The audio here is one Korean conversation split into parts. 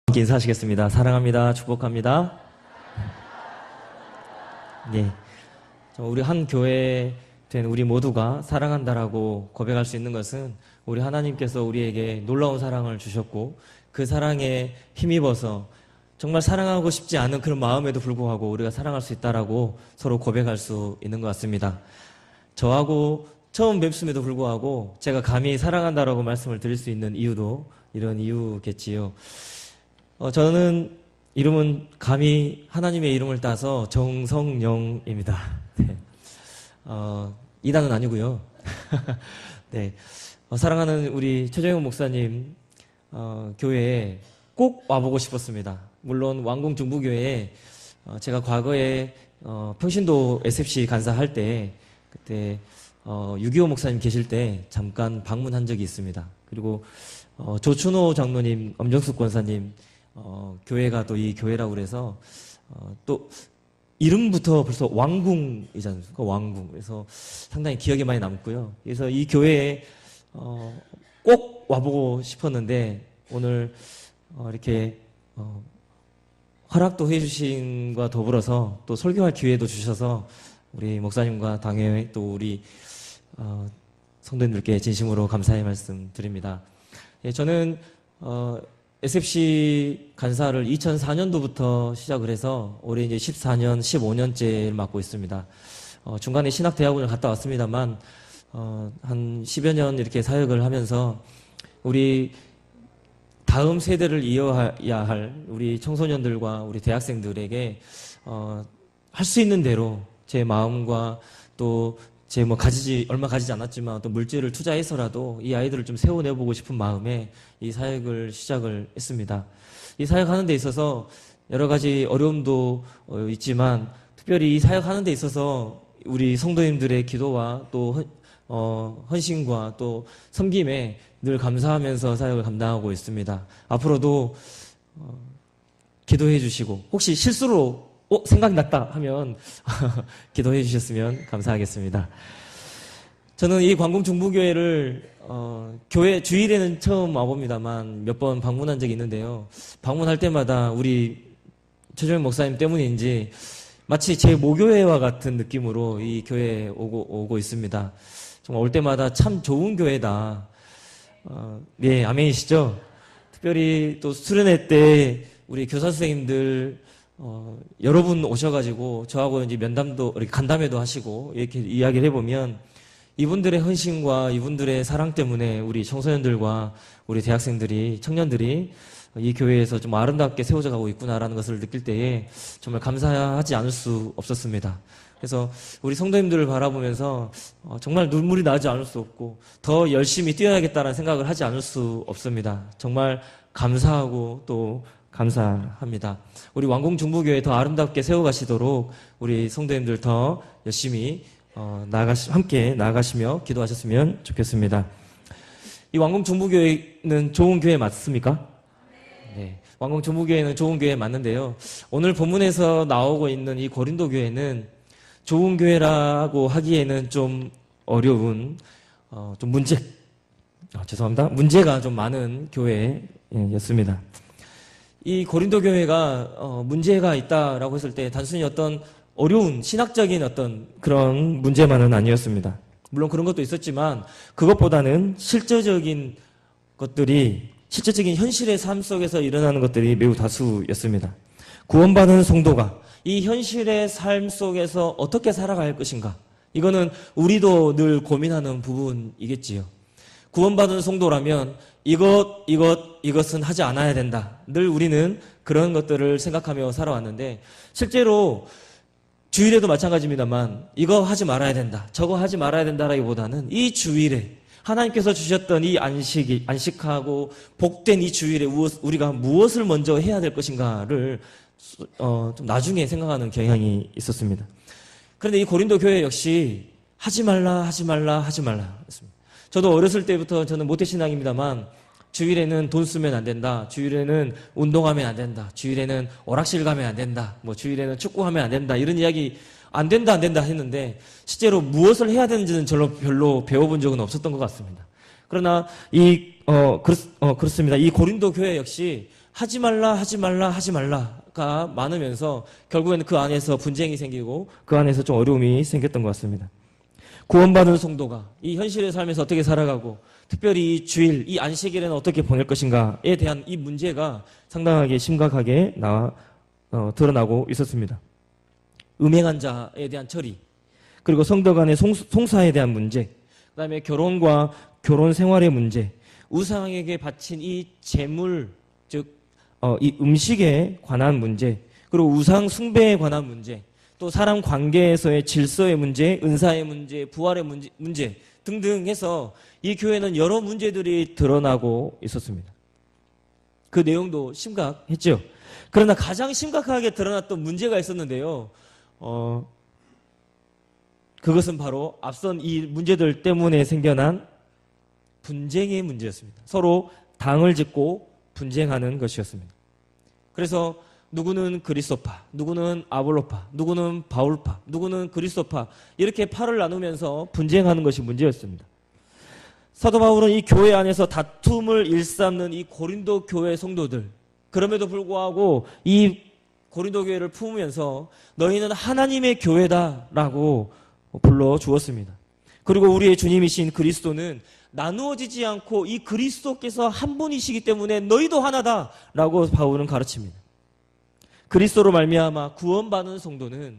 함께 인사하시겠습니다. 사랑합니다. 축복합니다. 네, 우리 한 교회 된 우리 모두가 사랑한다라고 고백할 수 있는 것은 우리 하나님께서 우리에게 놀라운 사랑을 주셨고 그 사랑에 힘입어서 정말 사랑하고 싶지 않은 그런 마음에도 불구하고 우리가 사랑할 수 있다라고 서로 고백할 수 있는 것 같습니다. 저하고 처음 뵙음에도 불구하고 제가 감히 사랑한다라고 말씀을 드릴 수 있는 이유도 이런 이유겠지요. 저는 이름은 감히 하나님의 이름을 따서 정성영입니다. 네. 이단은 아니고요. 네. 사랑하는 우리 최정용 목사님 교회에 꼭 와보고 싶었습니다. 물론 왕궁 중부교회에 제가 과거에 평신도 SFC 간사할 때 그때 6.25 목사님 계실 때 잠깐 방문한 적이 있습니다. 그리고 조춘호 장로님, 엄정숙 권사님 교회가 또 이 교회라고 그래서 또 이름부터 벌써 왕궁이지 않습니까? 왕궁. 그래서 상당히 기억에 많이 남고요. 그래서 이 교회에 꼭 와보고 싶었는데 오늘 이렇게 허락도 해주신 것과 더불어서 또 설교할 기회도 주셔서 우리 목사님과 당회 또 우리 성도님들께 진심으로 감사의 말씀 드립니다. 예, 저는 SFC 간사를 2004년도부터 시작을 해서 올해 이제 14년, 15년째를 맡고 있습니다. 중간에 신학대학원을 갔다 왔습니다만 한 10여 년 이렇게 사역을 하면서 우리 다음 세대를 이어야 할 우리 청소년들과 우리 대학생들에게 할 수 있는 대로 제 마음과 또 제 얼마 가지지 않았지만 또 물질을 투자해서라도 이 아이들을 좀 세워내보고 싶은 마음에 이 사역을 시작을 했습니다. 이 사역하는 데 있어서 여러 가지 어려움도 있지만 특별히 이 사역하는 데 있어서 우리 성도님들의 기도와 또 헌신과 또 섬김에 늘 감사하면서 사역을 감당하고 있습니다. 앞으로도 기도해 주시고 혹시 실수로 생각이 났다 하면 기도해 주셨으면 감사하겠습니다. 저는 이 광궁 중부교회를 교회 주일에는 처음 와봅니다만 몇 번 방문한 적이 있는데요. 방문할 때마다 우리 최정영 목사님 때문인지 마치 제 모교회와 같은 느낌으로 이 교회에 오고 있습니다. 정말 올 때마다 참 좋은 교회다. 네, 아멘이시죠? 특별히 또 수련회 때 우리 교사 선생님들 여러 분 오셔가지고 저하고 이제 면담도 이렇게 간담회도 하시고 이렇게 이야기를 해보면 이분들의 헌신과 이분들의 사랑 때문에 우리 청소년들과 우리 대학생들이 청년들이 이 교회에서 좀 아름답게 세워져 가고 있구나라는 것을 느낄 때에 정말 감사하지 않을 수 없었습니다. 그래서 우리 성도님들을 바라보면서 정말 눈물이 나지 않을 수 없고 더 열심히 뛰어야겠다는 생각을 하지 않을 수 없습니다. 정말 감사하고 또 감사합니다. 우리 왕궁 중부교회 더 아름답게 세워가시도록 우리 성도님들 더 열심히 함께 나아가시며 기도하셨으면 좋겠습니다. 이 왕궁 중부교회는 좋은 교회 맞습니까? 네. 왕궁 중부교회는 좋은 교회 맞는데요. 오늘 본문에서 나오고 있는 이 고린도 교회는 좋은 교회라고 하기에는 좀 어려운 좀 문제가 좀 많은 교회였습니다. 이 고린도 교회가 문제가 있다라고 했을 때 단순히 어떤 어려운 신학적인 어떤 그런 문제만은 아니었습니다. 물론 그런 것도 있었지만 그것보다는 실질적인 현실의 삶 속에서 일어나는 것들이 매우 다수였습니다. 구원받은 성도가 이 현실의 삶 속에서 어떻게 살아갈 것인가? 이거는 우리도 늘 고민하는 부분이겠지요. 구원받은 성도라면 이것은 하지 않아야 된다. 늘 우리는 그런 것들을 생각하며 살아왔는데 실제로 주일에도 마찬가지입니다만 이거 하지 말아야 된다. 저거 하지 말아야 된다라기보다는 이 주일에 하나님께서 주셨던 이 안식하고 복된 이 주일에 우리가 무엇을 먼저 해야 될 것인가를 좀 나중에 생각하는 경향이 있었습니다. 그런데 이 고린도 교회 역시 하지 말라 했습니다. 저도 어렸을 때부터 저는 모태신앙입니다만 주일에는 돈 쓰면 안 된다. 주일에는 운동하면 안 된다. 주일에는 오락실 가면 안 된다. 주일에는 축구하면 안 된다. 이런 이야기 안 된다 했는데 실제로 무엇을 해야 되는지는 별로 배워본 적은 없었던 것 같습니다. 그러나 그렇습니다. 이 고린도 교회 역시 하지 말라, 하지 말라, 하지 말라가 많으면서 결국에는 그 안에서 분쟁이 생기고 그 안에서 좀 어려움이 생겼던 것 같습니다. 구원받은 성도가 이 현실의 삶에서 어떻게 살아가고 특별히 이 주일, 이 안식일에는 어떻게 보낼 것인가에 대한 이 문제가 상당하게 심각하게 드러나고 있었습니다. 음행한 자에 대한 처리, 그리고 성도 간의 송사에 대한 문제, 그 다음에 결혼과 결혼 생활의 문제, 우상에게 바친 이 재물, 즉 이 음식에 관한 문제, 그리고 우상 숭배에 관한 문제, 또 사람 관계에서의 질서의 문제, 은사의 문제, 부활의 문제 등등 해서 이 교회는 여러 문제들이 드러나고 있었습니다. 그 내용도 심각했죠. 그러나 가장 심각하게 드러났던 문제가 있었는데요. 그것은 바로 앞선 이 문제들 때문에 생겨난 분쟁의 문제였습니다. 서로 당을 짓고 분쟁하는 것이었습니다. 그래서 누구는 그리스도파, 누구는 아볼로파, 누구는 바울파, 누구는 그리스도파 이렇게 파를 나누면서 분쟁하는 것이 문제였습니다. 사도 바울은 이 교회 안에서 다툼을 일삼는 이 고린도 교회 성도들, 그럼에도 불구하고 이 고린도 교회를 품으면서 너희는 하나님의 교회다라고 불러주었습니다. 그리고 우리의 주님이신 그리스도는 나누어지지 않고 이 그리스도께서 한 분이시기 때문에 너희도 하나다라고 바울은 가르칩니다. 그리스도로 말미암아 구원받은 성도는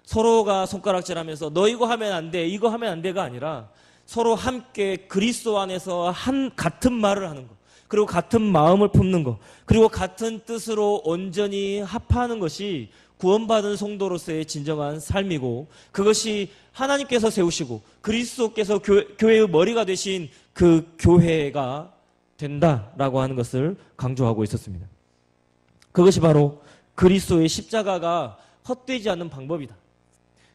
서로가 손가락질하면서 너 이거 하면 안 돼, 이거 하면 안 돼가 아니라 서로 함께 그리스도 안에서 같은 말을 하는 것, 그리고 같은 마음을 품는 것, 그리고 같은 뜻으로 온전히 합하는 것이 구원받은 성도로서의 진정한 삶이고, 그것이 하나님께서 세우시고 그리스도께서 교회의 머리가 되신 그 교회가 된다라고 하는 것을 강조하고 있었습니다. 그것이 바로 그리스도의 십자가가 헛되지 않는 방법이다.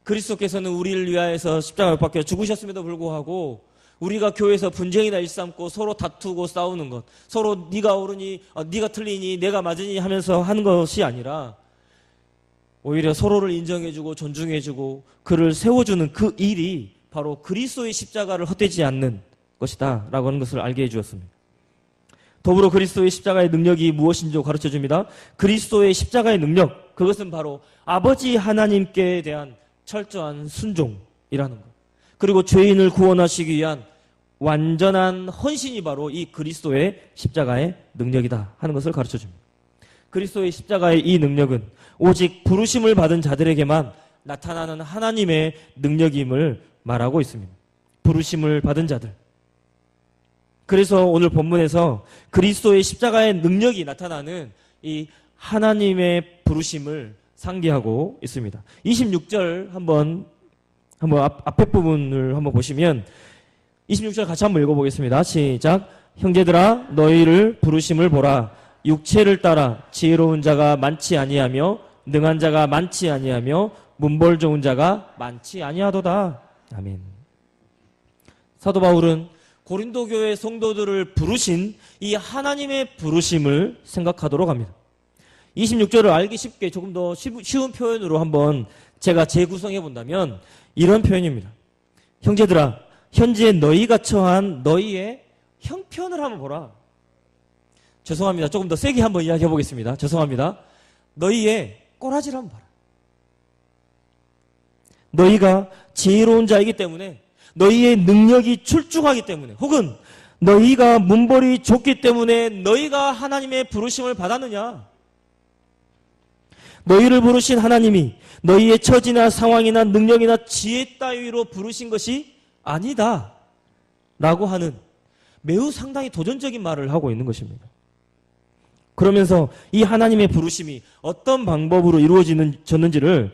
그리스도께서는 우리를 위하여서 십자가에 못 박혀 죽으셨음에도 불구하고 우리가 교회에서 분쟁이나 일삼고 서로 다투고 싸우는 것, 서로 네가 옳으니 네가 틀리니 내가 맞으니 하면서 하는 것이 아니라 오히려 서로를 인정해주고 존중해주고 그를 세워주는 그 일이 바로 그리스도의 십자가를 헛되지 않는 것이다 라고 하는 것을 알게 해주었습니다. 더불어 그리스도의 십자가의 능력이 무엇인지 가르쳐줍니다. 그리스도의 십자가의 능력, 그것은 바로 아버지 하나님께 대한 철저한 순종이라는 것, 그리고 죄인을 구원하시기 위한 완전한 헌신이 바로 이 그리스도의 십자가의 능력이다 하는 것을 가르쳐줍니다. 그리스도의 십자가의 이 능력은 오직 부르심을 받은 자들에게만 나타나는 하나님의 능력임을 말하고 있습니다. 부르심을 받은 자들. 그래서 오늘 본문에서 그리스도의 십자가의 능력이 나타나는 이 하나님의 부르심을 상기하고 있습니다. 26절 한번 앞에 부분을 한번 보시면 26절 같이 한번 읽어보겠습니다. 시작. 형제들아 너희를 부르심을 보라. 육체를 따라 지혜로운 자가 많지 아니하며 능한 자가 많지 아니하며 문벌 좋은 자가 많지 아니하도다. 아멘. 사도 바울은 고린도 교회 성도들을 부르신 이 하나님의 부르심을 생각하도록 합니다. 26절을 알기 쉽게 조금 더 쉬운 표현으로 한번 제가 재구성해 본다면 이런 표현입니다. 형제들아 현재 너희가 처한 너희의 형편을 한번 보라. 죄송합니다. 조금 더 세게 한번 이야기해 보겠습니다. 죄송합니다. 너희의 꼬라지를 한번 봐라. 너희가 지혜로운 자이기 때문에, 너희의 능력이 출중하기 때문에, 혹은 너희가 문벌이 좋기 때문에 너희가 하나님의 부르심을 받았느냐? 너희를 부르신 하나님이 너희의 처지나 상황이나 능력이나 지혜 따위로 부르신 것이 아니다 라고 하는 매우 상당히 도전적인 말을 하고 있는 것입니다. 그러면서 이 하나님의 부르심이 어떤 방법으로 이루어졌는지를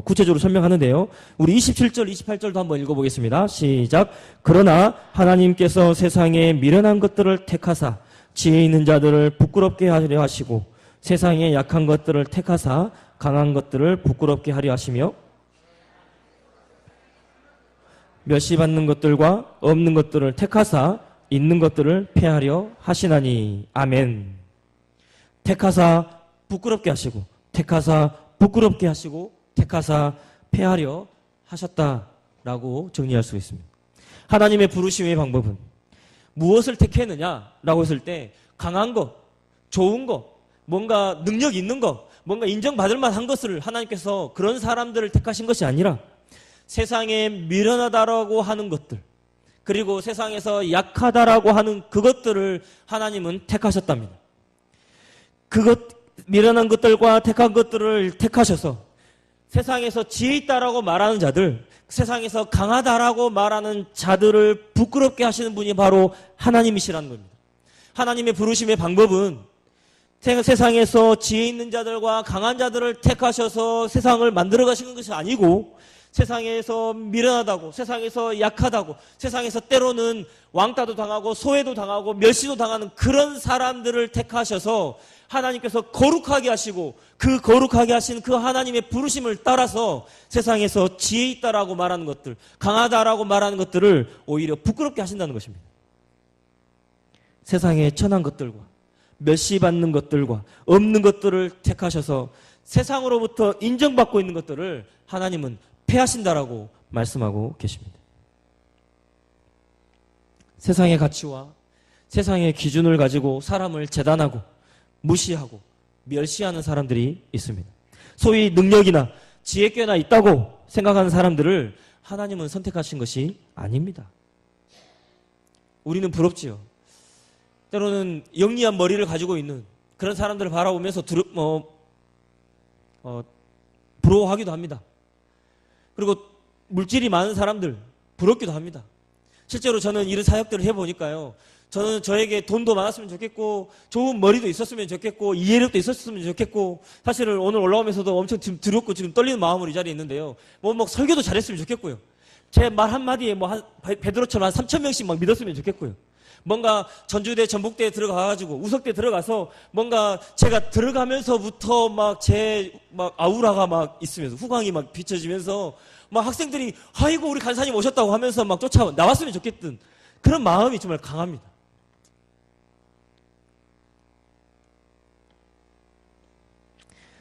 구체적으로 설명하는데요. 우리 27절, 28절도 한번 읽어보겠습니다. 시작. 그러나 하나님께서 세상에 미련한 것들을 택하사 지혜 있는 자들을 부끄럽게 하려 하시고 세상에 약한 것들을 택하사 강한 것들을 부끄럽게 하려 하시며 멸시받는 것들과 없는 것들을 택하사 있는 것들을 폐하려 하시나니. 아멘. 택하사 부끄럽게 하시고 택하사 부끄럽게 하시고 택하사 폐하려 하셨다라고 정리할 수 있습니다. 하나님의 부르심의 방법은 무엇을 택했느냐라고 했을 때 강한 것, 좋은 것, 뭔가 능력 있는 것, 뭔가 인정받을 만한 것을 하나님께서 그런 사람들을 택하신 것이 아니라 세상에 미련하다라고 하는 것들, 그리고 세상에서 약하다라고 하는 그것들을 하나님은 택하셨답니다. 미련한 것들과 택한 것들을 택하셔서 세상에서 지혜 있다라고 말하는 자들, 세상에서 강하다라고 말하는 자들을 부끄럽게 하시는 분이 바로 하나님이시라는 겁니다. 하나님의 부르심의 방법은 세상에서 지혜 있는 자들과 강한 자들을 택하셔서 세상을 만들어 가시는 것이 아니고, 세상에서 미련하다고, 세상에서 약하다고, 세상에서 때로는 왕따도 당하고 소외도 당하고 멸시도 당하는 그런 사람들을 택하셔서 하나님께서 거룩하게 하시고, 그 거룩하게 하신 그 하나님의 부르심을 따라서 세상에서 지혜 있다라고 말하는 것들, 강하다라고 말하는 것들을 오히려 부끄럽게 하신다는 것입니다. 세상의 천한 것들과 멸시받는 것들과 없는 것들을 택하셔서 세상으로부터 인정받고 있는 것들을 하나님은 폐하신다라고 말씀하고 계십니다. 세상의 가치와 세상의 기준을 가지고 사람을 재단하고 무시하고 멸시하는 사람들이 있습니다. 소위 능력이나 지혜께나 있다고 생각하는 사람들을 하나님은 선택하신 것이 아닙니다. 우리는 부럽지요. 때로는 영리한 머리를 가지고 있는 그런 사람들을 바라보면서 부러워하기도 합니다. 그리고 물질이 많은 사람들 부럽기도 합니다. 실제로 저는 이런 사역들을 해보니까요, 저는 저에게 돈도 많았으면 좋겠고 좋은 머리도 있었으면 좋겠고 이해력도 있었으면 좋겠고, 사실은 오늘 올라오면서도 엄청 지금 두렵고 지금 떨리는 마음으로 이 자리에 있는데요, 뭐 설교도 잘했으면 좋겠고요, 제 말 한마디에 한 베드로처럼 한 3,000명씩 막 믿었으면 좋겠고요, 뭔가 전주대 전북대에 들어가가지고 우석대 들어가서 뭔가 제가 들어가면서부터 막 아우라가 막 있으면서 후광이 막 비춰지면서 막 학생들이 아이고 우리 간사님 오셨다고 하면서 막 쫓아 나왔으면 좋겠던 그런 마음이 정말 강합니다.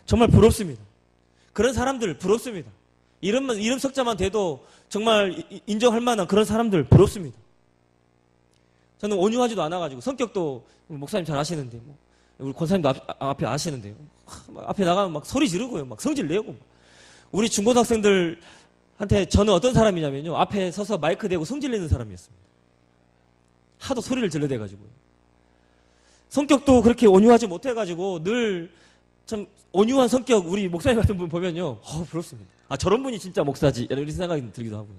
정말 부럽습니다. 그런 사람들 부럽습니다. 이름 석자만 돼도 정말 인정할 만한 그런 사람들 부럽습니다. 저는 온유하지도 않아가지고, 성격도 목사님 잘 아시는데, 우리 권사님도 앞에 아시는데요, 앞에 나가면 막 소리 지르고요, 막 성질 내고. 우리 중고등학생들한테 저는 어떤 사람이냐면요, 앞에 서서 마이크 대고 성질 내는 사람이었습니다. 하도 소리를 질러대가지고요. 성격도 그렇게 온유하지 못해가지고 늘 참 온유한 성격 우리 목사님 같은 분 보면요, 부럽습니다. 저런 분이 진짜 목사지, 이런 생각이 들기도 하고요.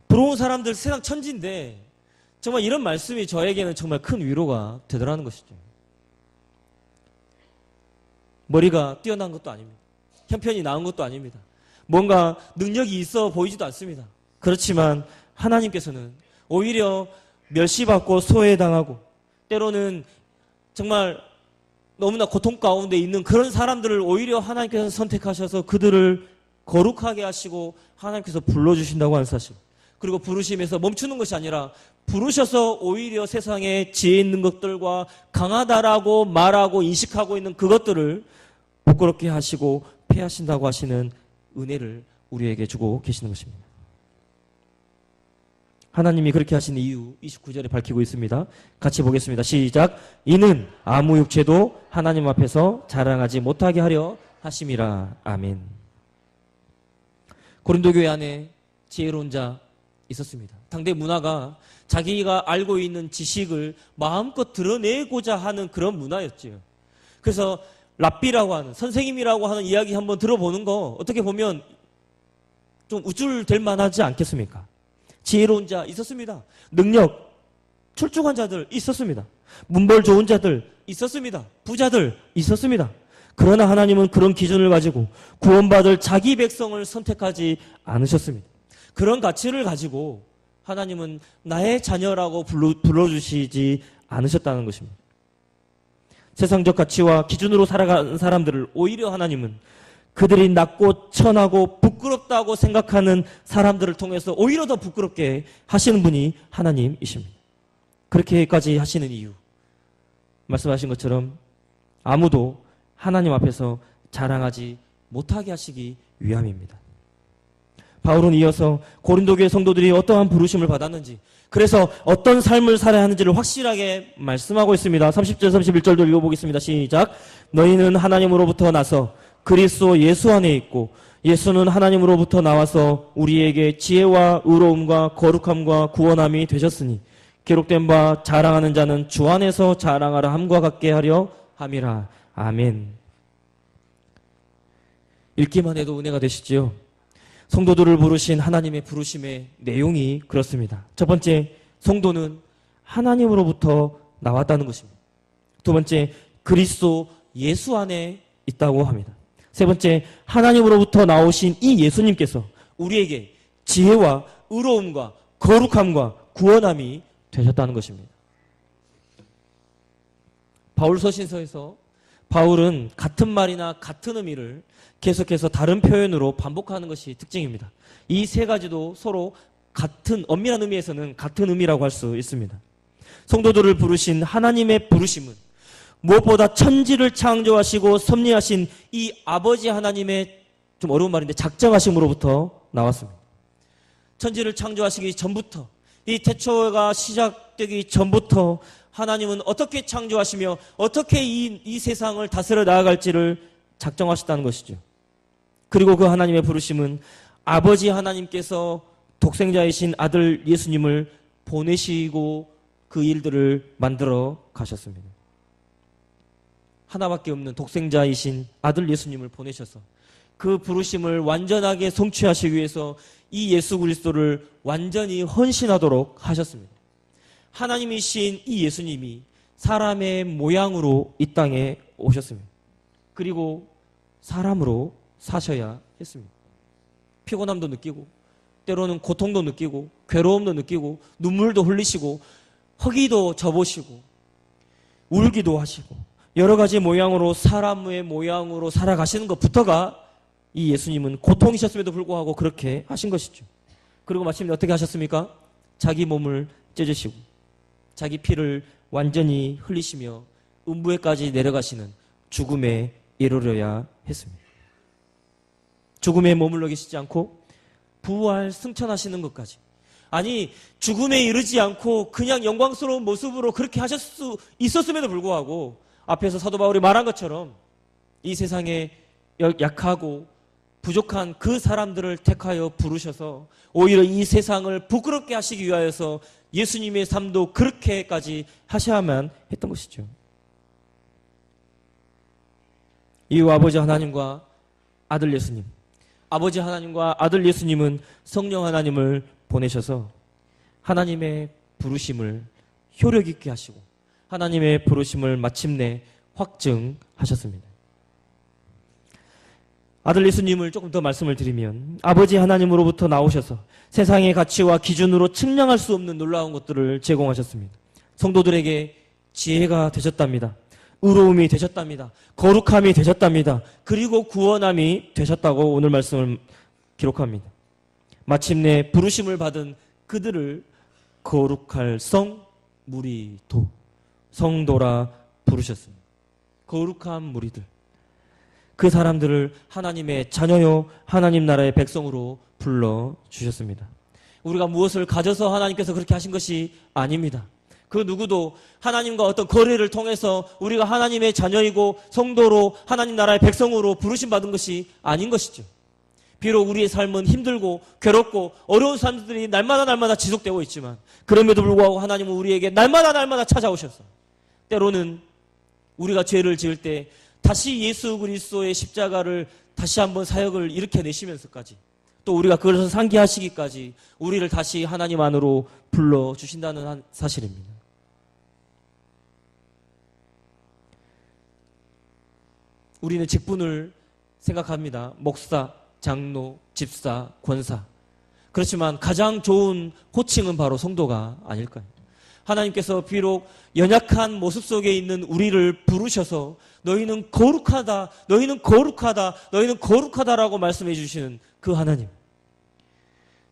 부러운 사람들 세상 천지인데 정말 이런 말씀이 저에게는 정말 큰 위로가 되더라는 것이죠. 머리가 뛰어난 것도 아닙니다. 형편이 나은 것도 아닙니다. 뭔가 능력이 있어 보이지도 않습니다. 그렇지만 하나님께서는 오히려 멸시받고 소외당하고 때로는 정말 너무나 고통 가운데 있는 그런 사람들을 오히려 하나님께서 선택하셔서 그들을 거룩하게 하시고 하나님께서 불러주신다고 하는 사실, 그리고 부르심에서 멈추는 것이 아니라 부르셔서 오히려 세상에 지혜 있는 것들과 강하다라고 말하고 인식하고 있는 그것들을 부끄럽게 하시고 폐하신다고 하시는 은혜를 우리에게 주고 계시는 것입니다. 하나님이 그렇게 하신 이유 29절에 밝히고 있습니다. 같이 보겠습니다. 시작. 이는 아무 육체도 하나님 앞에서 자랑하지 못하게 하려 하심이라. 아멘. 고린도 교회 안에 지혜로운 자 있었습니다. 당대 문화가 자기가 알고 있는 지식을 마음껏 드러내고자 하는 그런 문화였지요. 그래서 랍비라고 하는, 선생님이라고 하는 이야기 한번 들어보는 거 어떻게 보면 좀 우쭐될 만하지 않겠습니까? 지혜로운 자 있었습니다. 능력 출중한 자들 있었습니다. 문벌 좋은 자들 있었습니다. 부자들 있었습니다. 그러나 하나님은 그런 기준을 가지고 구원받을 자기 백성을 선택하지 않으셨습니다. 그런 가치를 가지고 하나님은 나의 자녀라고 불러주시지 않으셨다는 것입니다. 세상적 가치와 기준으로 살아가는 사람들을 오히려 하나님은 그들이 낮고 천하고 부끄럽다고 생각하는 사람들을 통해서 오히려 더 부끄럽게 하시는 분이 하나님이십니다. 그렇게까지 하시는 이유, 말씀하신 것처럼 아무도 하나님 앞에서 자랑하지 못하게 하시기 위함입니다. 바울은 이어서 고린도 교회 성도들이 어떠한 부르심을 받았는지, 그래서 어떤 삶을 살아야 하는지를 확실하게 말씀하고 있습니다. 30절 31절도 읽어보겠습니다. 시작. 너희는 하나님으로부터 나서 그리스도 예수 안에 있고 예수는 하나님으로부터 나와서 우리에게 지혜와 의로움과 거룩함과 구원함이 되셨으니 기록된 바 자랑하는 자는 주 안에서 자랑하라 함과 같게 하려 함이라. 아멘. 읽기만 해도 은혜가 되시지요. 성도들을 부르신 하나님의 부르심의 내용이 그렇습니다. 첫 번째, 성도는 하나님으로부터 나왔다는 것입니다. 두 번째, 그리스도 예수 안에 있다고 합니다. 세 번째, 하나님으로부터 나오신 이 예수님께서 우리에게 지혜와 의로움과 거룩함과 구원함이 되셨다는 것입니다. 바울 서신서에서 바울은 같은 말이나 같은 의미를 계속해서 다른 표현으로 반복하는 것이 특징입니다. 이 세 가지도 서로 같은, 엄밀한 의미에서는 같은 의미라고 할 수 있습니다. 성도들을 부르신 하나님의 부르심은 무엇보다 천지를 창조하시고 섭리하신 이 아버지 하나님의, 좀 어려운 말인데, 작정하심으로부터 나왔습니다. 천지를 창조하시기 전부터, 이 태초가 시작되기 전부터 하나님은 어떻게 창조하시며 어떻게 이 세상을 다스려 나아갈지를 작정하셨다는 것이죠. 그리고 그 하나님의 부르심은 아버지 하나님께서 독생자이신 아들 예수님을 보내시고 그 일들을 만들어 가셨습니다. 하나밖에 없는 독생자이신 아들 예수님을 보내셔서 그 부르심을 완전하게 성취하시기 위해서 이 예수 그리스도를 완전히 헌신하도록 하셨습니다. 하나님이신 이 예수님이 사람의 모양으로 이 땅에 오셨습니다. 그리고 사람으로 사셔야 했습니다. 피곤함도 느끼고, 때로는 고통도 느끼고, 괴로움도 느끼고, 눈물도 흘리시고, 허기도 져보시고, 울기도 하시고, 여러 가지 모양으로, 사람의 모양으로 살아가시는 것부터가 이 예수님은 고통이셨음에도 불구하고 그렇게 하신 것이죠. 그리고 마침내 어떻게 하셨습니까? 자기 몸을 찢으시고 자기 피를 완전히 흘리시며 음부에까지 내려가시는 죽음에 이르러야 했습니다. 죽음에 머물러 계시지 않고 부활 승천하시는 것까지, 아니 죽음에 이르지 않고 그냥 영광스러운 모습으로 그렇게 하실 수 있었음에도 불구하고 앞에서 사도 바울이 말한 것처럼 이 세상에 약하고 부족한 그 사람들을 택하여 부르셔서 오히려 이 세상을 부끄럽게 하시기 위하여서 예수님의 삶도 그렇게까지 하셔야만 했던 것이죠. 이후 아버지 하나님과 아들 예수님, 아버지 하나님과 아들 예수님은 성령 하나님을 보내셔서 하나님의 부르심을 효력 있게 하시고 하나님의 부르심을 마침내 확증하셨습니다. 아들 예수님을 조금 더 말씀을 드리면 아버지 하나님으로부터 나오셔서 세상의 가치와 기준으로 측량할 수 없는 놀라운 것들을 제공하셨습니다. 성도들에게 지혜가 되셨답니다. 의로움이 되셨답니다. 거룩함이 되셨답니다. 그리고 구원함이 되셨다고 오늘 말씀을 기록합니다. 마침내 부르심을 받은 그들을 거룩할 무리도, 성도라 부르셨습니다. 거룩한 무리들, 그 사람들을 하나님의 자녀요 하나님 나라의 백성으로 불러주셨습니다. 우리가 무엇을 가져서 하나님께서 그렇게 하신 것이 아닙니다. 그 누구도 하나님과 어떤 거래를 통해서 우리가 하나님의 자녀이고 성도로 하나님 나라의 백성으로 부르심받은 것이 아닌 것이죠. 비록 우리의 삶은 힘들고 괴롭고 어려운 삶들이 날마다 지속되고 있지만 그럼에도 불구하고 하나님은 우리에게 날마다 찾아오셔서 때로는 우리가 죄를 지을 때 다시 예수 그리스도의 십자가를 다시 한번 사역을 일으켜내시면서까지 또 우리가 그것을 상기하시기까지 우리를 다시 하나님 안으로 불러주신다는 사실입니다. 우리는 직분을 생각합니다. 목사, 장로, 집사, 권사. 그렇지만 가장 좋은 호칭은 바로 성도가 아닐까요? 하나님께서 비록 연약한 모습 속에 있는 우리를 부르셔서 너희는 거룩하다, 너희는 거룩하다, 너희는 거룩하다라고 말씀해 주시는 그 하나님.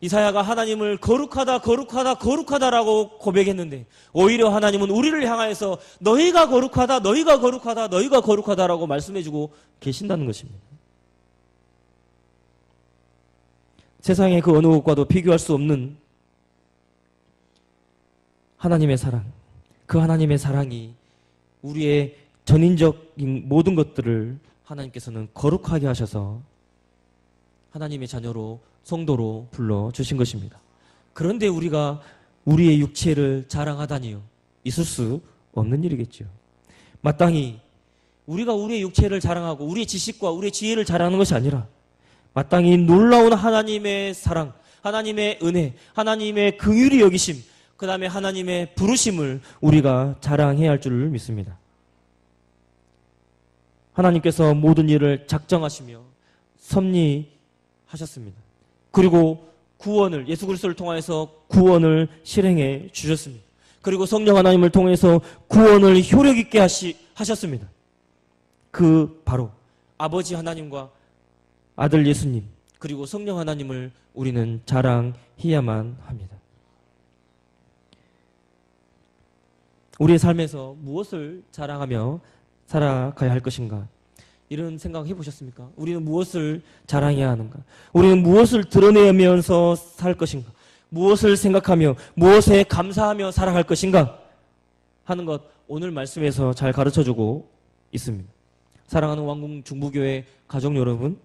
이사야가 하나님을 거룩하다라고 고백했는데 오히려 하나님은 우리를 향하여서 너희가 거룩하다, 너희가 거룩하다, 너희가 거룩하다라고 말씀해 주고 계신다는 것입니다. 세상의 그 어느 것과도 비교할 수 없는 하나님의 사랑, 그 하나님의 사랑이 우리의 전인적인 모든 것들을 하나님께서는 거룩하게 하셔서 하나님의 자녀로 성도로 불러주신 것입니다. 그런데 우리가 우리의 육체를 자랑하다니요, 있을 수 없는 일이겠죠. 마땅히 우리가 우리의 육체를 자랑하고 우리의 지식과 우리의 지혜를 자랑하는 것이 아니라 마땅히 놀라운 하나님의 사랑, 하나님의 은혜, 하나님의 긍휼히 여기심, 그 다음에 하나님의 부르심을 우리가 자랑해야 할 줄을 믿습니다. 하나님께서 모든 일을 작정하시며 섭리하셨습니다. 그리고 구원을, 예수 그리스도를 통하여서 구원을 실행해 주셨습니다. 그리고 성령 하나님을 통해서 구원을 효력 있게 하셨습니다. 그 바로 아버지 하나님과 아들 예수님, 그리고 성령 하나님을 우리는 자랑해야만 합니다. 우리의 삶에서 무엇을 자랑하며 살아가야 할 것인가? 이런 생각 해보셨습니까? 우리는 무엇을 자랑해야 하는가? 우리는 무엇을 드러내면서 살 것인가? 무엇을 생각하며 무엇에 감사하며 살아갈 것인가? 하는 것 오늘 말씀에서 잘 가르쳐주고 있습니다. 사랑하는 왕궁 중부교회 가족 여러분,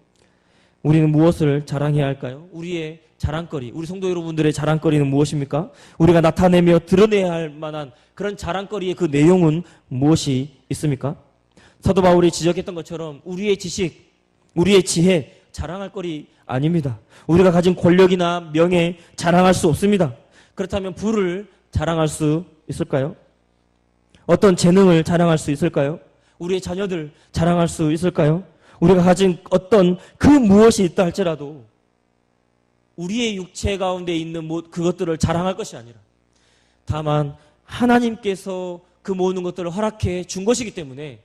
우리는 무엇을 자랑해야 할까요? 우리의 자랑거리, 우리 성도 여러분들의 자랑거리는 무엇입니까? 우리가 나타내며 드러내야 할 만한 그런 자랑거리의 그 내용은 무엇이 있습니까? 사도 바울이 지적했던 것처럼 우리의 지식, 우리의 지혜 자랑할 거리 아닙니다. 우리가 가진 권력이나 명예 자랑할 수 없습니다. 그렇다면 부를 자랑할 수 있을까요? 어떤 재능을 자랑할 수 있을까요? 우리의 자녀들 자랑할 수 있을까요? 우리가 가진 어떤 그 무엇이 있다 할지라도 우리의 육체 가운데 있는 그것들을 자랑할 것이 아니라 다만 하나님께서 그 모든 것들을 허락해 준 것이기 때문에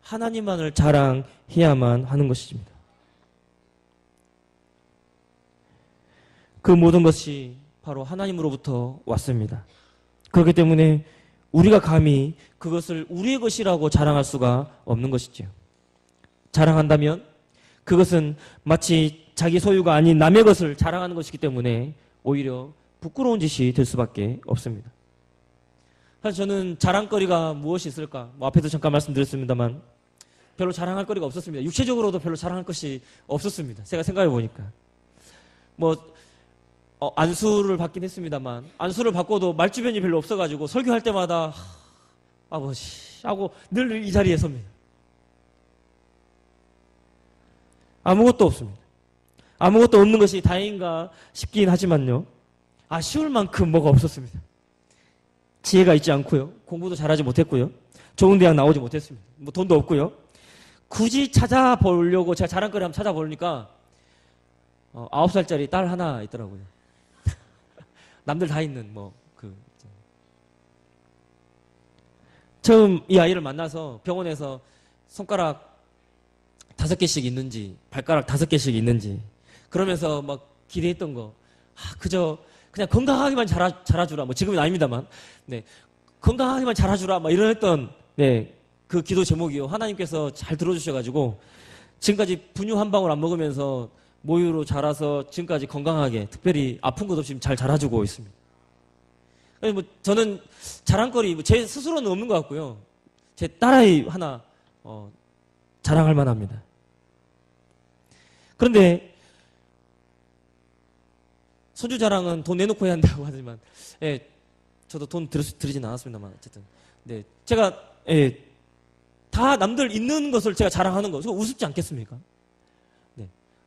하나님만을 자랑해야만 하는 것입니다. 그 모든 것이 바로 하나님으로부터 왔습니다. 그렇기 때문에 우리가 감히 그것을 우리의 것이라고 자랑할 수가 없는 것이죠. 자랑한다면 그것은 마치 자기 소유가 아닌 남의 것을 자랑하는 것이기 때문에 오히려 부끄러운 짓이 될 수밖에 없습니다. 사실 저는 자랑거리가 무엇이 있을까? 앞에도 잠깐 말씀드렸습니다만 별로 자랑할 거리가 없었습니다. 육체적으로도 별로 자랑할 것이 없었습니다. 제가 생각해 보니까 안수를 받긴 했습니다만 안수를 받고도 말주변이 별로 없어가지고 설교할 때마다 아버지 하고 늘 이 자리에 섭니다. 아무것도 없습니다. 아무것도 없는 것이 다행인가 싶긴 하지만요, 아쉬울 만큼 뭐가 없었습니다. 지혜가 있지 않고요, 공부도 잘하지 못했고요, 좋은 대학 나오지 못했습니다. 돈도 없고요. 굳이 찾아보려고 제가 자랑거리 한번 찾아보니까 9살짜리 딸 하나 있더라고요. 남들 다 있는 처음 이 아이를 만나서 병원에서 손가락 5개씩 있는지 발가락 5개씩 있는지 그러면서 막 기대했던 거, 그저 그냥 건강하게만 자라주라, 지금은 아닙니다만, 네, 건강하게만 자라주라, 이런 그 기도 제목이요. 하나님께서 잘 들어주셔가지고 지금까지 분유 한 방울 안 먹으면서 모유로 자라서 지금까지 건강하게 특별히 아픈 것 없이 잘 자라주고 있습니다. 저는 자랑거리 제 스스로는 없는 것 같고요. 제 딸아이 하나 자랑할 만합니다. 그런데 손주 자랑은 돈 내놓고 해야 한다고 하지만, 저도 돈 들이진 않았습니다만 어쨌든, 제가 다 남들 있는 것을 제가 자랑하는 거, 우습지 않겠습니까?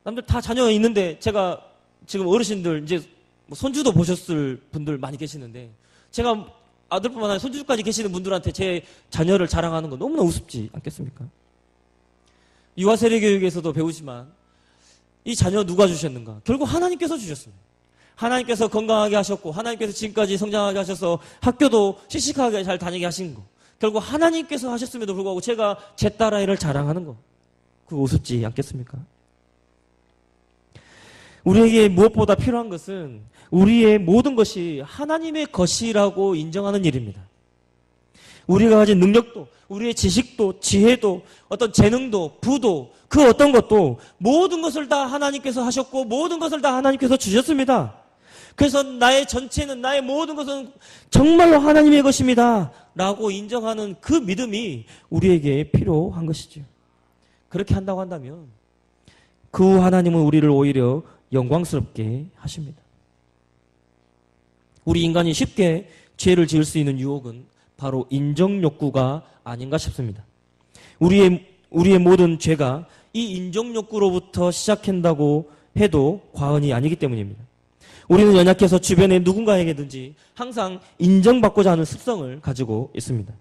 남들 다 자녀가 있는데 제가 지금 어르신들 이제 손주도 보셨을 분들 많이 계시는데 제가 아들뿐만 아니라 손주까지 계시는 분들한테 제 자녀를 자랑하는 거 너무나 우습지 않겠습니까? 유아 세례 교육에서도 배우지만 이 자녀 누가 주셨는가? 결국 하나님께서 주셨습니다. 하나님께서 건강하게 하셨고 하나님께서 지금까지 성장하게 하셔서 학교도 씩씩하게 잘 다니게 하신 거, 결국 하나님께서 하셨음에도 불구하고 제가 제 딸아이를 자랑하는 거, 그거 우습지 않겠습니까? 우리에게 무엇보다 필요한 것은 우리의 모든 것이 하나님의 것이라고 인정하는 일입니다. 우리가 가진 능력도, 우리의 지식도, 지혜도, 어떤 재능도, 부도, 그 어떤 것도 모든 것을 다 하나님께서 하셨고 모든 것을 다 하나님께서 주셨습니다. 그래서 나의 전체는, 나의 모든 것은 정말로 하나님의 것입니다 라고 인정하는 그 믿음이 우리에게 필요한 것이죠. 그렇게 한다고 한다면 그 후 하나님은 우리를 오히려 영광스럽게 하십니다. 우리 인간이 쉽게 죄를 지을 수 있는 유혹은 바로 인정욕구가 아닌가 싶습니다. 우리의 모든 죄가 이 인정욕구로부터 시작한다고 해도 과언이 아니기 때문입니다. 우리는 연약해서 주변의 누군가에게든지 항상 인정받고자 하는 습성을 가지고 있습니다.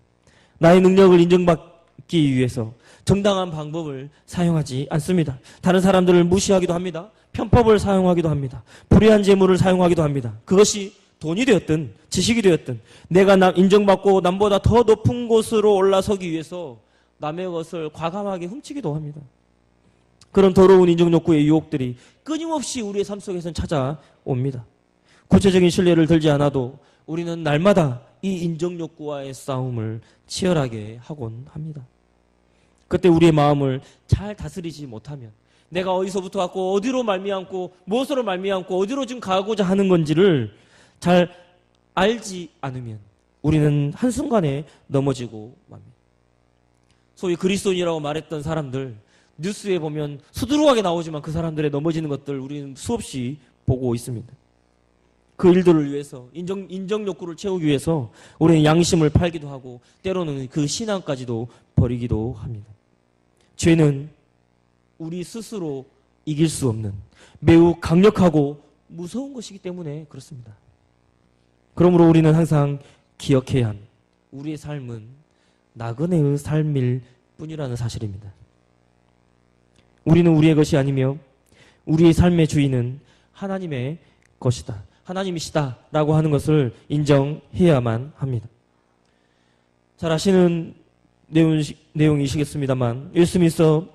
나의 능력을 인정받기 위해서 정당한 방법을 사용하지 않습니다. 다른 사람들을 무시하기도 합니다. 편법을 사용하기도 합니다. 불의한 재물을 사용하기도 합니다. 그것이 돈이 되었든 지식이 되었든 내가 인정받고 남보다 더 높은 곳으로 올라서기 위해서 남의 것을 과감하게 훔치기도 합니다. 그런 더러운 인정욕구의 유혹들이 끊임없이 우리의 삶 속에서는 찾아옵니다. 구체적인 신뢰를 들지 않아도 우리는 날마다 이 인정욕구와의 싸움을 치열하게 하곤 합니다. 그때 우리의 마음을 잘 다스리지 못하면 내가 어디서부터 왔고 어디로 말미암고 무엇으로 말미암고 어디로 지금 가고자 하는 건지를 잘 알지 않으면 우리는 한순간에 넘어지고 맙니다. 소위 그리스도인이라고 말했던 사람들 뉴스에 보면 수두룩하게 나오지만 그 사람들의 넘어지는 것들 우리는 수없이 보고 있습니다. 그 일들을 위해서 인정 욕구를 채우기 위해서 우리는 양심을 팔기도 하고 때로는 그 신앙까지도 버리기도 합니다. 죄는 우리 스스로 이길 수 없는 매우 강력하고 무서운 것이기 때문에 그렇습니다. 그러므로 우리는 항상 기억해야 합니다. 우리의 삶은 나그네의 삶일 뿐이라는 사실입니다. 우리는 우리의 것이 아니며 우리의 삶의 주인은 하나님의 것이다. 하나님이시다 라고 하는 것을 인정해야만 합니다. 잘 아시는 내용이시겠습니다만 윌스미서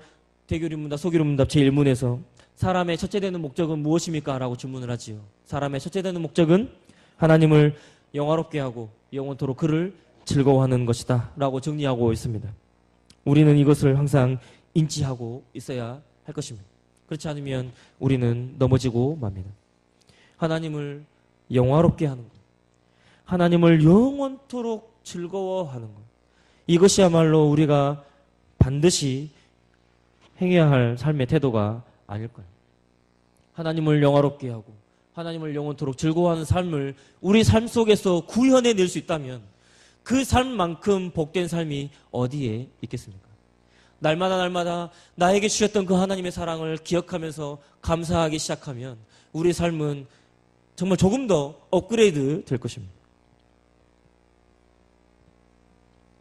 대교리문답 소교리문답 제1문에서 사람의 첫째 되는 목적은 무엇입니까? 라고 질문을 하지요. 사람의 첫째 되는 목적은 하나님을 영화롭게 하고 영원토록 그를 즐거워하는 것이다 라고 정리하고 있습니다. 우리는 이것을 항상 인지하고 있어야 할 것입니다. 그렇지 않으면 우리는 넘어지고 맙니다. 하나님을 영화롭게 하는 것, 하나님을 영원토록 즐거워하는 것, 이것이야말로 우리가 반드시 행해야 할 삶의 태도가 아닐까요? 하나님을 영화롭게 하고 하나님을 영원토록 즐거워하는 삶을 우리 삶 속에서 구현해낼 수 있다면 그 삶만큼 복된 삶이 어디에 있겠습니까? 날마다 나에게 주셨던 그 하나님의 사랑을 기억하면서 감사하기 시작하면 우리 삶은 정말 조금 더 업그레이드 될 것입니다.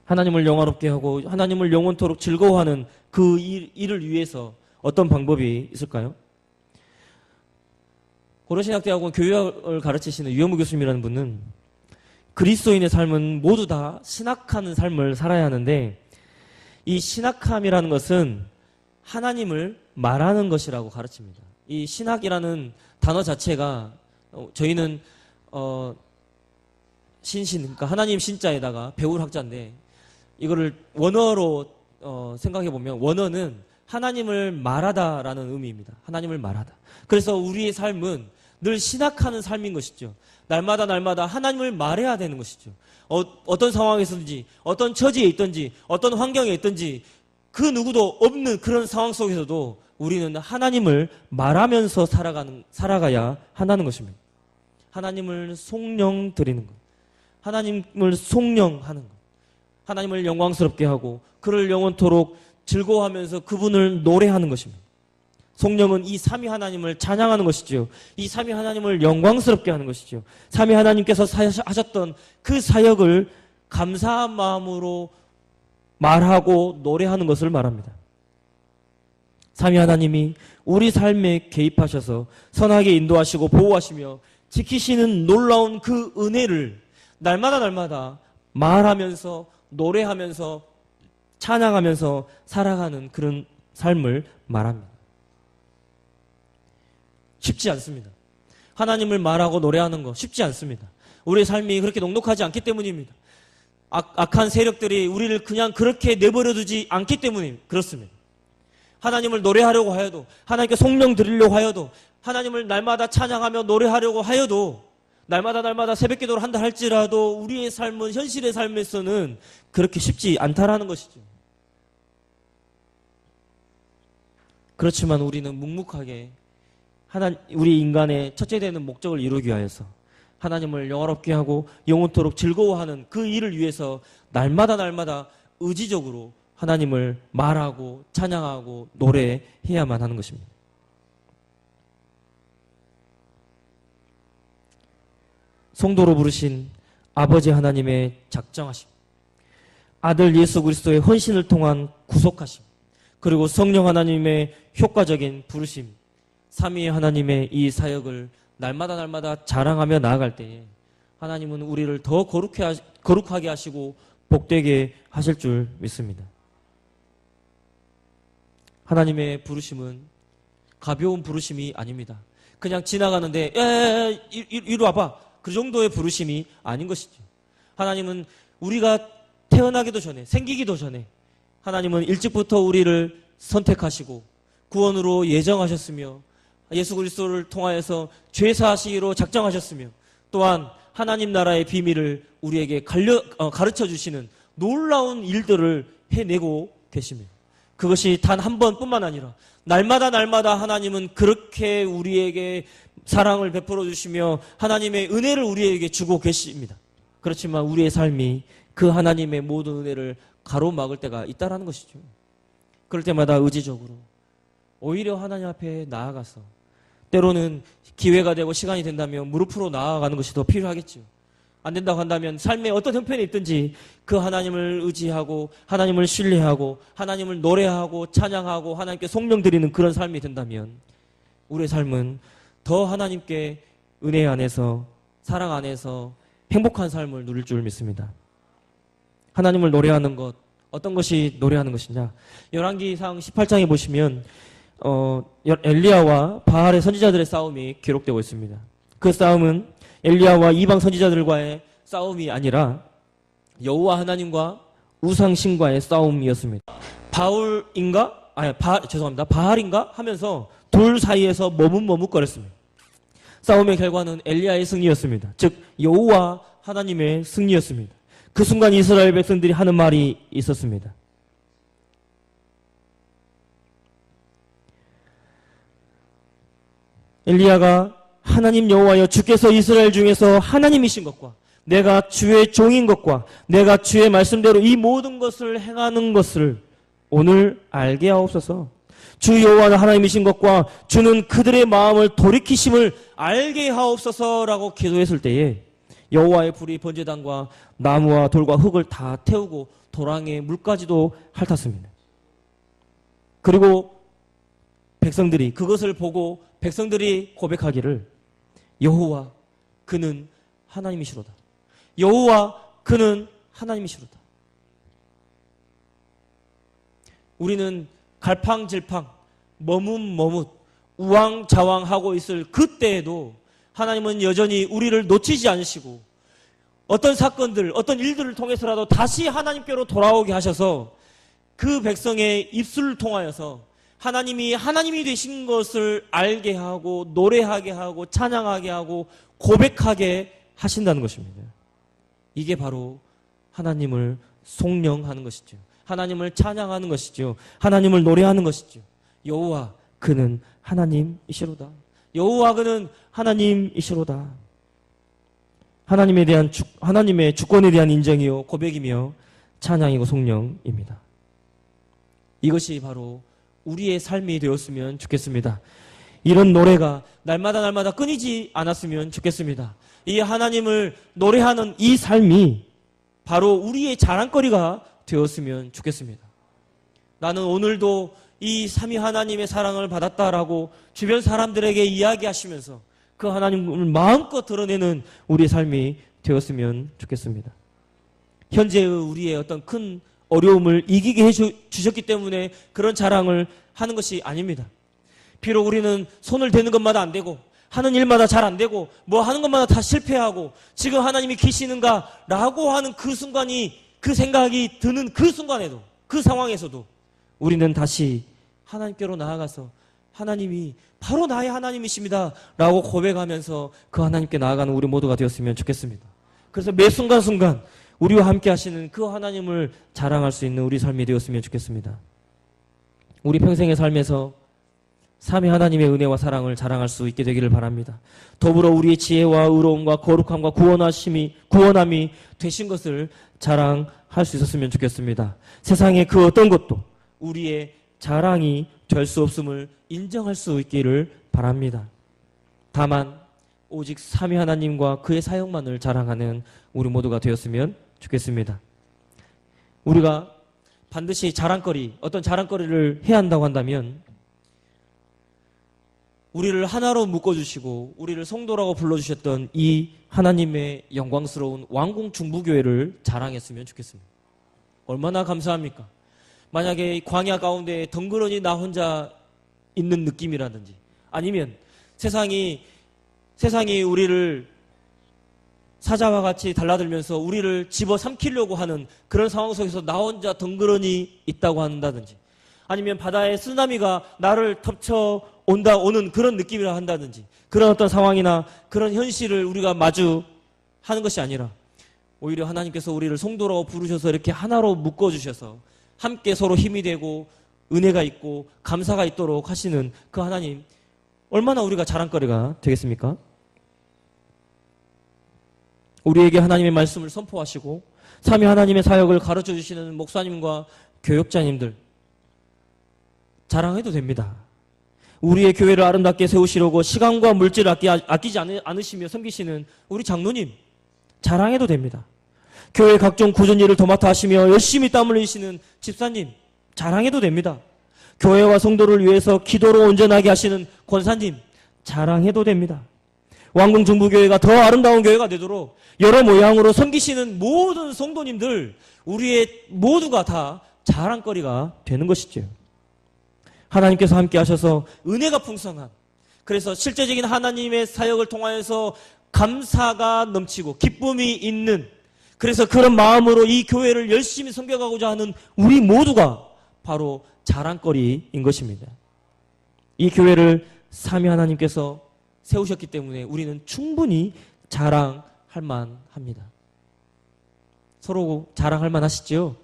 하나님을 영화롭게 하고 하나님을 영원토록 즐거워하는 그 일을 위해서 어떤 방법이 있을까요? 고려신학대학원 교육을 가르치시는 유영무 교수님이라는 분은 그리스도인의 삶은 모두 다 신학하는 삶을 살아야 하는데 이 신학함이라는 것은 하나님을 말하는 것이라고 가르칩니다. 이 신학이라는 단어 자체가 저희는 신신, 그러니까 하나님 신자에다가 배울 학자인데 이거를 원어로 생각해 보면 원어는 하나님을 말하다라는 의미입니다. 하나님을 말하다. 그래서 우리의 삶은 늘 신학하는 삶인 것이죠. 날마다 하나님을 말해야 되는 것이죠. 어떤 상황에서든지 어떤 처지에 있든지 어떤 환경에 있든지 그 누구도 없는 그런 상황 속에서도 우리는 하나님을 말하면서 살아가야 한다는 것입니다. 하나님을 송영 드리는 것, 하나님을 송영하는 것, 하나님을 영광스럽게 하고 그를 영원토록 즐거워하면서 그분을 노래하는 것입니다. 송영은 이 삼위 하나님을 찬양하는 것이죠. 이 삼위 하나님을 영광스럽게 하는 것이죠. 삼위 하나님께서 하셨던 그 사역을 감사한 마음으로 말하고 노래하는 것을 말합니다. 삼위 하나님이 우리 삶에 개입하셔서 선하게 인도하시고 보호하시며 지키시는 놀라운 그 은혜를 날마다 말하면서 노래하면서 찬양하면서 살아가는 그런 삶을 말합니다. 쉽지 않습니다. 하나님을 말하고 노래하는 거 쉽지 않습니다. 우리의 삶이 그렇게 넉넉하지 않기 때문입니다. 악한 세력들이 우리를 그냥 그렇게 내버려두지 않기 때문에 그렇습니다. 하나님을 노래하려고 하여도, 하나님께 성령 드리려고 하여도, 하나님을 날마다 찬양하며 노래하려고 하여도, 날마다 새벽 기도를 한다 할지라도 우리의 삶은, 현실의 삶에서는 그렇게 쉽지 않다라는 것이죠. 그렇지만 우리는 묵묵하게 우리 인간의 첫째 되는 목적을 이루기 위해서 하나님을 영화롭게 하고 영원토록 즐거워하는 그 일을 위해서 날마다 의지적으로 하나님을 말하고 찬양하고 노래해야만 하는 것입니다. 성도로 부르신 아버지 하나님의 작정하심, 아들 예수 그리스도의 헌신을 통한 구속하심, 그리고 성령 하나님의 효과적인 부르심, 삼위의 하나님의 이 사역을 날마다 자랑하며 나아갈 때에 하나님은 우리를 더 거룩하게 하시고 복되게 하실 줄 믿습니다. 하나님의 부르심은 가벼운 부르심이 아닙니다. 그냥 지나가는데 이리 와봐, 그 정도의 부르심이 아닌 것이죠. 하나님은 우리가 태어나기도 전에, 생기기도 전에 하나님은 일찍부터 우리를 선택하시고 구원으로 예정하셨으며 예수 그리스도를 통하여서 죄사하시기로 작정하셨으며 또한 하나님 나라의 비밀을 우리에게 가르쳐 주시는 놀라운 일들을 해내고 계십니다. 그것이 단 한 번뿐만 아니라 날마다 하나님은 그렇게 우리에게 사랑을 베풀어 주시며 하나님의 은혜를 우리에게 주고 계십니다. 그렇지만 우리의 삶이 그 하나님의 모든 은혜를 가로막을 때가 있다라는 것이죠. 그럴 때마다 의지적으로 오히려 하나님 앞에 나아가서 때로는 기회가 되고 시간이 된다면 무릎으로 나아가는 것이 더 필요하겠죠. 안 된다고 한다면 삶의 어떤 형편에 있든지 그 하나님을 의지하고 하나님을 신뢰하고 하나님을 노래하고 찬양하고 하나님께 성령 드리는 그런 삶이 된다면 우리의 삶은 더 하나님께 은혜 안에서 사랑 안에서 행복한 삶을 누릴 줄 믿습니다. 하나님을 노래하는 것, 어떤 것이 노래하는 것이냐? 열왕기상 18장에 보시면 엘리야와 바알의 선지자들의 싸움이 기록되고 있습니다. 그 싸움은 엘리야와 이방 선지자들과의 싸움이 아니라 여호와 하나님과 우상신과의 싸움이었습니다. 바알인가 하면서 둘 사이에서 머뭇거렸습니다. 싸움의 결과는 엘리야의 승리였습니다. 즉 여호와 하나님의 승리였습니다. 그 순간 이스라엘 백성들이 하는 말이 있었습니다. 엘리야가 하나님 여호와여, 주께서 이스라엘 중에서 하나님이신 것과 내가 주의 종인 것과 내가 주의 말씀대로 이 모든 것을 행하는 것을 오늘 알게 하옵소서. 주 여호와는 하나님이신 것과 주는 그들의 마음을 돌이키심을 알게 하옵소서라고 기도했을 때에 여호와의 불이 번제단과 나무와 돌과 흙을 다 태우고 도랑의 물까지도 핥았습니다. 그리고 백성들이 그것을 보고 백성들이 고백하기를 여호와 그는 하나님이시로다. 여호와 그는 하나님이시로다. 우리는 갈팡질팡 머뭇 우왕좌왕하고 있을 그때에도 하나님은 여전히 우리를 놓치지 않으시고 어떤 사건들, 어떤 일들을 통해서라도 다시 하나님께로 돌아오게 하셔서 그 백성의 입술을 통하여서 하나님이 되신 것을 알게 하고 노래하게 하고 찬양하게 하고 고백하게 하신다는 것입니다. 이게 바로 하나님을 송영하는 것이죠. 하나님을 찬양하는 것이죠. 하나님을 노래하는 것이죠. 여호와 그는 하나님이시로다. 여호와 그는 하나님이시로다. 하나님의 주권에 대한 인정이요 고백이며 찬양이고 송영입니다. 이것이 바로 우리의 삶이 되었으면 좋겠습니다. 이런 노래가 날마다 끊이지 않았으면 좋겠습니다. 이 하나님을 노래하는 이 삶이 바로 우리의 자랑거리가 되었으면 좋겠습니다. 나는 오늘도 이 삼위 하나님의 사랑을 받았다라고 주변 사람들에게 이야기하시면서 그 하나님을 마음껏 드러내는 우리의 삶이 되었으면 좋겠습니다. 현재의 우리의 어떤 큰 어려움을 이기게 해주셨기 때문에 그런 자랑을 하는 것이 아닙니다. 비록 우리는 손을 대는 것마다 안 되고 하는 일마다 잘 안 되고 뭐 하는 것마다 다 실패하고 지금 하나님이 계시는가 라고 하는 그 순간이 그 생각이 드는 그 순간에도, 그 상황에서도 우리는 다시 하나님께로 나아가서 하나님이 바로 나의 하나님이십니다 라고 고백하면서 그 하나님께 나아가는 우리 모두가 되었으면 좋겠습니다. 그래서 매 순간순간 우리와 함께 하시는 그 하나님을 자랑할 수 있는 우리 삶이 되었으면 좋겠습니다. 우리 평생의 삶에서 삼위 하나님의 은혜와 사랑을 자랑할 수 있게 되기를 바랍니다. 더불어 우리의 지혜와 의로움과 거룩함과 구원함이 되신 것을 자랑할 수 있었으면 좋겠습니다. 세상의 그 어떤 것도 우리의 자랑이 될 수 없음을 인정할 수 있기를 바랍니다. 다만 오직 삼위 하나님과 그의 사역만을 자랑하는 우리 모두가 되었으면 좋겠습니다. 우리가 반드시 어떤 자랑거리를 해야 한다고 한다면 우리를 하나로 묶어주시고 우리를 성도라고 불러주셨던 이 하나님의 영광스러운 왕궁 중부교회를 자랑했으면 좋겠습니다. 얼마나 감사합니까? 만약에 광야 가운데 덩그러니 나 혼자 있는 느낌이라든지 아니면 세상이 우리를 사자와 같이 달라들면서 우리를 집어삼키려고 하는 그런 상황 속에서 나 혼자 덩그러니 있다고 한다든지 아니면 바다의 쓰나미가 나를 오는 그런 느낌이라 한다든지 그런 어떤 상황이나 그런 현실을 우리가 마주하는 것이 아니라 오히려 하나님께서 우리를 성도라고 부르셔서 이렇게 하나로 묶어주셔서 함께 서로 힘이 되고 은혜가 있고 감사가 있도록 하시는 그 하나님 얼마나 우리가 자랑거리가 되겠습니까? 우리에게 하나님의 말씀을 선포하시고 삼위 하나님의 사역을 가르쳐 주시는 목사님과 교역자님들 자랑해도 됩니다. 우리의 교회를 아름답게 세우시려고 시간과 물질을 아끼지 않으시며 섬기시는 우리 장로님 자랑해도 됩니다. 교회 각종 굳은 일을 도맡아 하시며 열심히 땀 흘리시는 집사님 자랑해도 됩니다. 교회와 성도를 위해서 기도로 온전하게 하시는 권사님 자랑해도 됩니다. 왕궁 중부교회가 더 아름다운 교회가 되도록 여러 모양으로 섬기시는 모든 성도님들 우리의 모두가 다 자랑거리가 되는 것이죠. 하나님께서 함께 하셔서 은혜가 풍성한 그래서 실제적인 하나님의 사역을 통하여서 감사가 넘치고 기쁨이 있는 그래서 그런 마음으로 이 교회를 열심히 섬겨가고자 하는 우리 모두가 바로 자랑거리인 것입니다. 이 교회를 삼위 하나님께서 세우셨기 때문에 우리는 충분히 자랑할 만합니다. 서로 자랑할 만하시죠?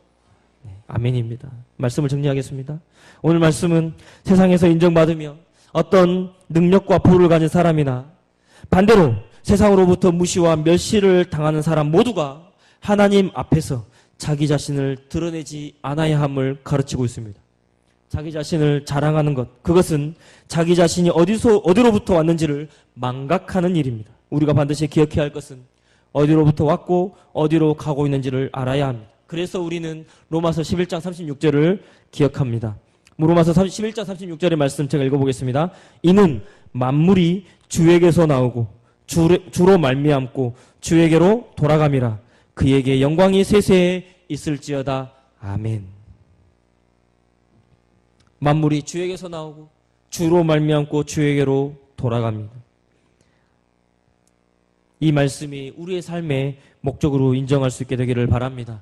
네, 아멘입니다. 말씀을 정리하겠습니다. 오늘 말씀은 세상에서 인정받으며 어떤 능력과 부를 가진 사람이나 반대로 세상으로부터 무시와 멸시를 당하는 사람 모두가 하나님 앞에서 자기 자신을 드러내지 않아야 함을 가르치고 있습니다. 자기 자신을 자랑하는 것, 그것은 자기 자신이 어디로부터 왔는지를 망각하는 일입니다. 우리가 반드시 기억해야 할 것은 어디로부터 왔고 어디로 가고 있는지를 알아야 합니다. 그래서 우리는 로마서 11장 36절을 기억합니다. 로마서 11장 36절의 말씀 제가 읽어보겠습니다. 이는 만물이 주에게서 나오고 주로 말미암고 주에게로 돌아감이라. 그에게 영광이 세세에 있을지어다. 아멘. 만물이 주에게서 나오고 주로 말미암고 주에게로 돌아갑니다. 이 말씀이 우리의 삶의 목적으로 인정할 수 있게 되기를 바랍니다.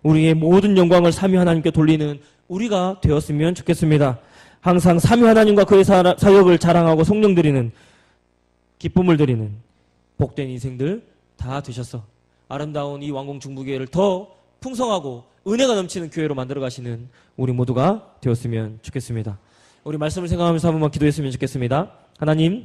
우리의 모든 영광을 삼위 하나님께 돌리는 우리가 되었으면 좋겠습니다. 항상 삼위 하나님과 그의 사역을 자랑하고 성령드리는 기쁨을 드리는 복된 인생들 다 되셔서 아름다운 이 왕궁 중부교회를 더 풍성하고 은혜가 넘치는 교회로 만들어 가시는 우리 모두가 되었으면 좋겠습니다. 우리 말씀을 생각하면서 한 번만 기도했으면 좋겠습니다. 하나님,